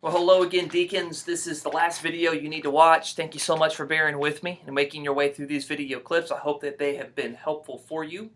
Well, hello again, deacons. This is the last video you need to watch. Thank you so much for bearing with me and making your way through these video clips. I hope that they have been helpful for you.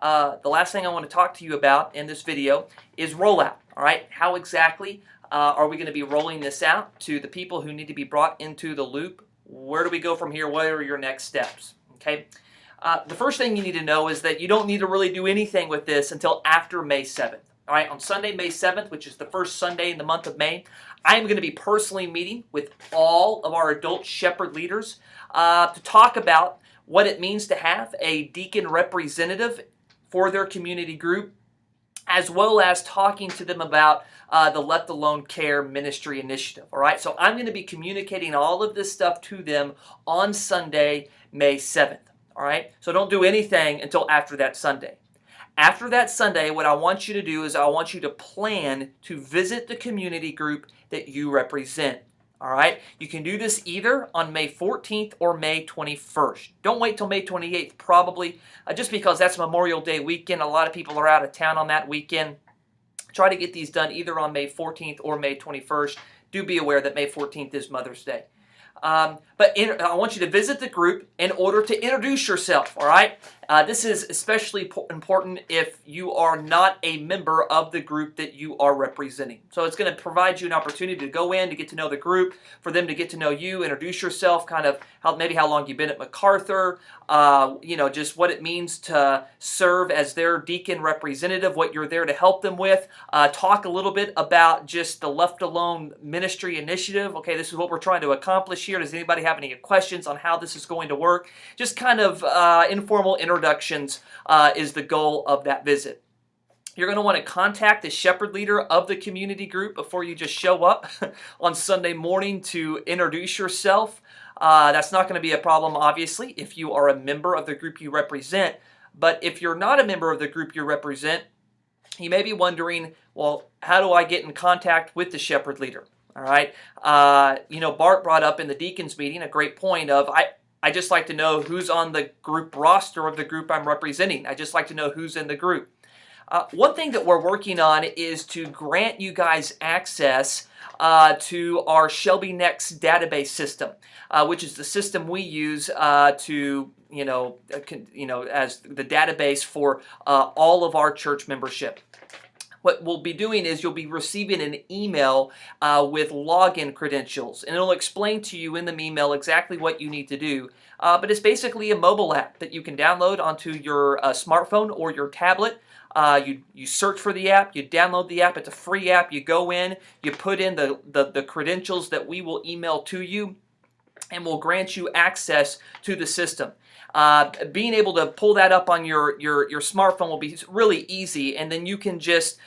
The last thing I want to talk to you about in this video is rollout. All right, how exactly are we going to be rolling this out to the people who need to be brought into the loop? Where do we go from here? What are your next steps? Okay. The first thing you need to know is that you don't need to really do anything with this until after May 7th. All right, on Sunday, May 7th, which is the first Sunday in the month of May, I am going to be personally meeting with all of our adult shepherd leaders to talk about what it means to have a deacon representative for their community group, as well as talking to them about the Left Alone Care Ministry Initiative. All right, so I'm going to be communicating all of this stuff to them on Sunday, May 7th. All right, so don't do anything until after that Sunday. After that Sunday, what I want you to do is I want you to plan to visit the community group that you represent. All right? You can do this either on May 14th or May 21st. Don't wait till May 28th, probably, just because that's Memorial Day weekend. A lot of people are out of town on that weekend. Try to get these done either on May 14th or May 21st. Do be aware that May 14th is Mother's Day. I want you to visit the group in order to introduce yourself, all right? This is especially important if you are not a member of the group that you are representing. So it's going to provide you an opportunity to go in, to get to know the group, for them to get to know you, introduce yourself, kind of maybe how long you've been at MacArthur, just what it means to serve as their deacon representative, what you're there to help them with, talk a little bit about just the Left Alone Ministry Initiative. Okay, this is what we're trying to accomplish here. Does anybody have any questions on how this is going to work? Just kind of informal introductions is the goal of that visit. You're going to want to contact the shepherd leader of the community group before you just show up on Sunday morning to introduce yourself. That's not going to be a problem, obviously, if you are a member of the group you represent. But if you're not a member of the group you represent, you may be wondering, well, how do I get in contact with the shepherd leader? All right. Bart brought up in the deacons meeting a great point of, I just like to know who's on the group roster of the group I'm representing. I just like to know who's in the group. One thing that we're working on is to grant you guys access to our Shelby Next database system, which is the system we use as the database for all of our church membership. What we'll be doing is you'll be receiving an email with login credentials, and it'll explain to you in the email exactly what you need to do. But it's basically a mobile app that you can download onto your smartphone or your tablet. You search for the app, you download the app, it's a free app, you go in, you put in the credentials that we will email to you, and we'll grant you access to the system. Being able to pull that up on your smartphone will be really easy, and then you can just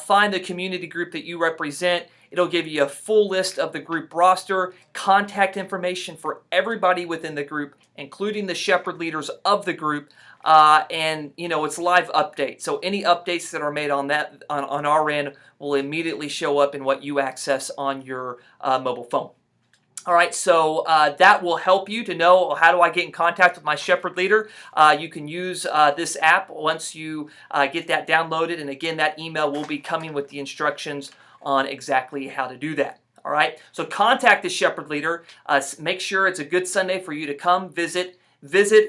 find the community group that you represent. It'll give you a full list of the group roster, contact information for everybody within the group, including the shepherd leaders of the group, and it's live updates. So any updates that are made on that on our end will immediately show up in what you access on your mobile phone. All right, so that will help you to know how do I get in contact with my shepherd leader. You can use this app once you get that downloaded, and again, that email will be coming with the instructions on exactly how to do that. All right, so contact the shepherd leader. Make sure it's a good Sunday for you to come visit,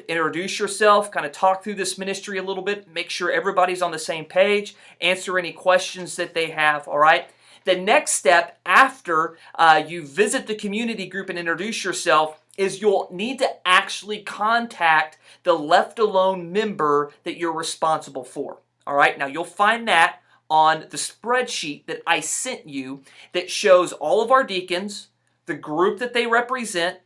introduce yourself, kind of talk through this ministry a little bit, make sure everybody's on the same page, answer any questions that they have, all right? The next step after you visit the community group and introduce yourself is you'll need to actually contact the Left Alone member that you're responsible for. All right, now you'll find that on the spreadsheet that I sent you that shows all of our deacons, the group that they represent,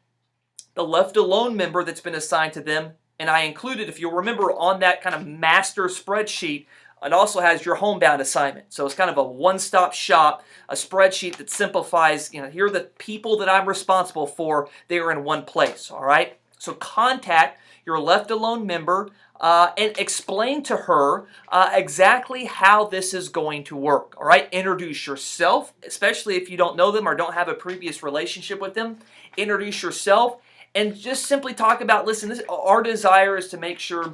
the Left Alone member that's been assigned to them, and I included, if you'll remember, on that kind of master spreadsheet, it also has your homebound assignment. So it's kind of a one-stop shop, a spreadsheet that simplifies, here are the people that I'm responsible for. They're in one place, all right? So contact your Left Alone member and explain to her exactly how this is going to work, all right? Introduce yourself, especially if you don't know them or don't have a previous relationship with them. Introduce yourself and just simply talk about, listen, our desire is to make sure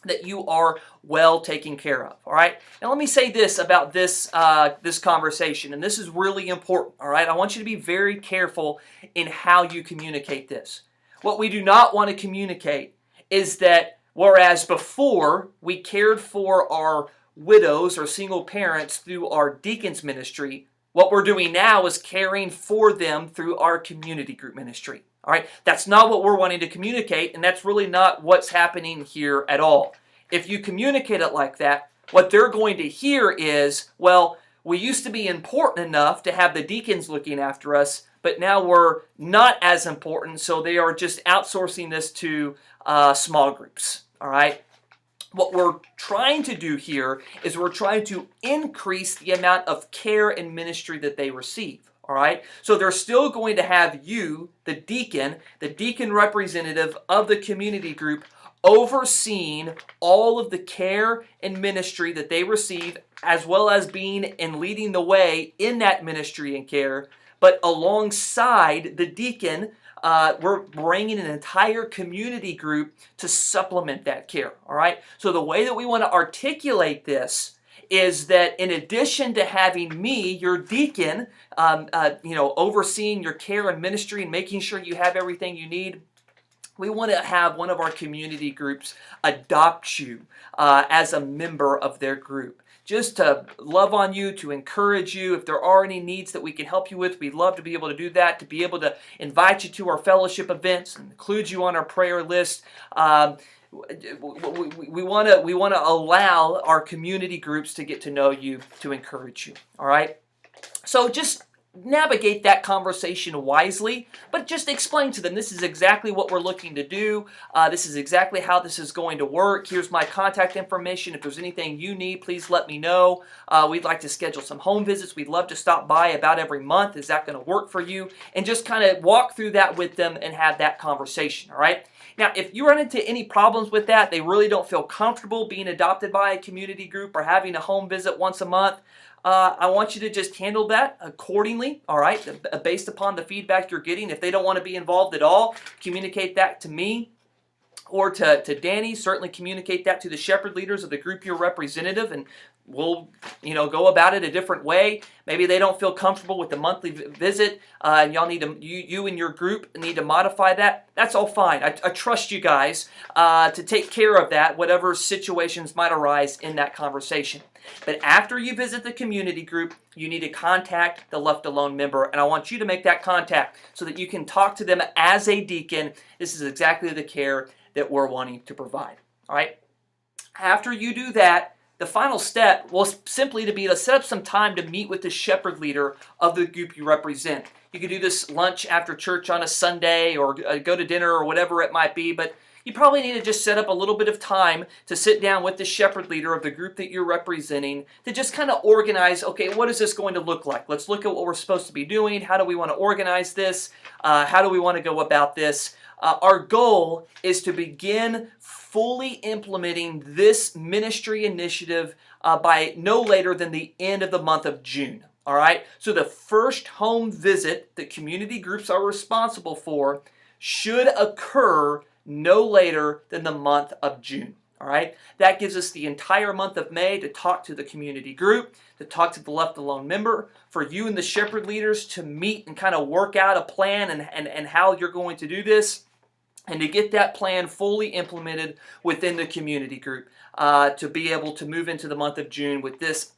that you are well taken care of. All right. Now let me say this about this this conversation, and this is really important. All right. I want you to be very careful in how you communicate this. What we do not want to communicate is that whereas before we cared for our widows or single parents through our deacons ministry, what we're doing now is caring for them through our community group ministry. All right, that's not what we're wanting to communicate, and that's really not what's happening here at all. If you communicate it like that, what they're going to hear is, well, we used to be important enough to have the deacons looking after us, but now we're not as important, so they are just outsourcing this to small groups. All right. What we're trying to do here is we're trying to increase the amount of care and ministry that they receive. All right, so they're still going to have you, the deacon representative of the community group, overseeing all of the care and ministry that they receive, as well as being and leading the way in that ministry and care. But alongside the deacon, we're bringing an entire community group to supplement that care. All right, so the way that we want to articulate this is that in addition to having me, your deacon, overseeing your care and ministry and making sure you have everything you need, we want to have one of our community groups adopt you as a member of their group. Just to love on you, to encourage you. If there are any needs that we can help you with, we'd love to be able to do that, to be able to invite you to our fellowship events and include you on our prayer list. We want to allow our community groups to get to know you, to encourage you. All right? So just navigate that conversation wisely, but just explain to them, this is exactly what we're looking to do. This is exactly how this is going to work. Here's my contact information. If there's anything you need, please let me know. We'd like to schedule some home visits. We'd love to stop by about every month. Is that going to work for you? And just kind of walk through that with them and have that conversation. All right? Now, if you run into any problems with that, they really don't feel comfortable being adopted by a community group or having a home visit once a month, I want you to just handle that accordingly, all right, based upon the feedback you're getting. If they don't want to be involved at all, communicate that to me or to Danny. Certainly communicate that to the shepherd leaders of the group you're representative, and we'll go about it a different way. Maybe they don't feel comfortable with the monthly visit, and y'all need to you and your group need to modify that. That's all fine. I trust you guys to take care of that, whatever situations might arise in that conversation. But after you visit the community group, you need to contact the Left Alone member, and I want you to make that contact so that you can talk to them as a deacon. This is exactly the care that we're wanting to provide. All right. After you do that, the final step will simply be to set up some time to meet with the shepherd leader of the group you represent. You could do this lunch after church on a Sunday, or go to dinner, or whatever it might be, but you probably need to just set up a little bit of time to sit down with the shepherd leader of the group that you're representing to just kind of organize, okay, what is this going to look like? Let's look at what we're supposed to be doing. How do we want to organize this? How do we want to go about this? Our goal is to begin fully implementing this ministry initiative by no later than the end of the month of June. All right? So the first home visit that community groups are responsible for should occur no later than the month of June. All right? That gives us the entire month of May to talk to the community group, to talk to the Left Alone member, for you and the shepherd leaders to meet and kind of work out a plan and how you're going to do this, and to get that plan fully implemented within the community group to be able to move into the month of June with this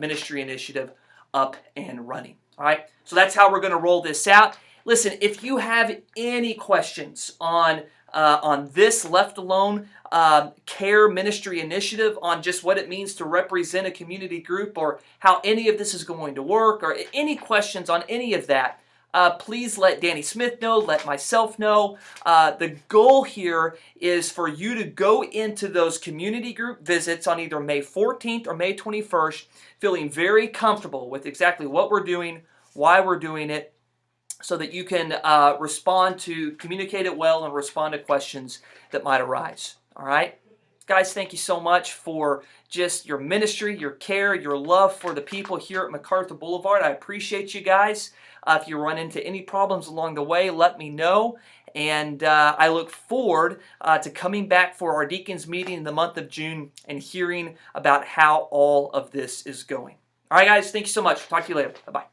ministry initiative up and running. All right? So that's how we're going to roll this out. Listen, if you have any questions on this Left Alone care ministry initiative, on just what it means to represent a community group, or how any of this is going to work, or any questions on any of that, please let Danny Smith know, let myself know. The goal here is for you to go into those community group visits on either May 14th or May 21st feeling very comfortable with exactly what we're doing, why we're doing it, so that you can communicate it well and respond to questions that might arise. All right? Guys, thank you so much for just your ministry, your care, your love for the people here at MacArthur Boulevard. I appreciate you guys. If you run into any problems along the way, let me know. And I look forward to coming back for our deacons meeting in the month of June and hearing about how all of this is going. All right, guys, thank you so much. Talk to you later. Bye-bye.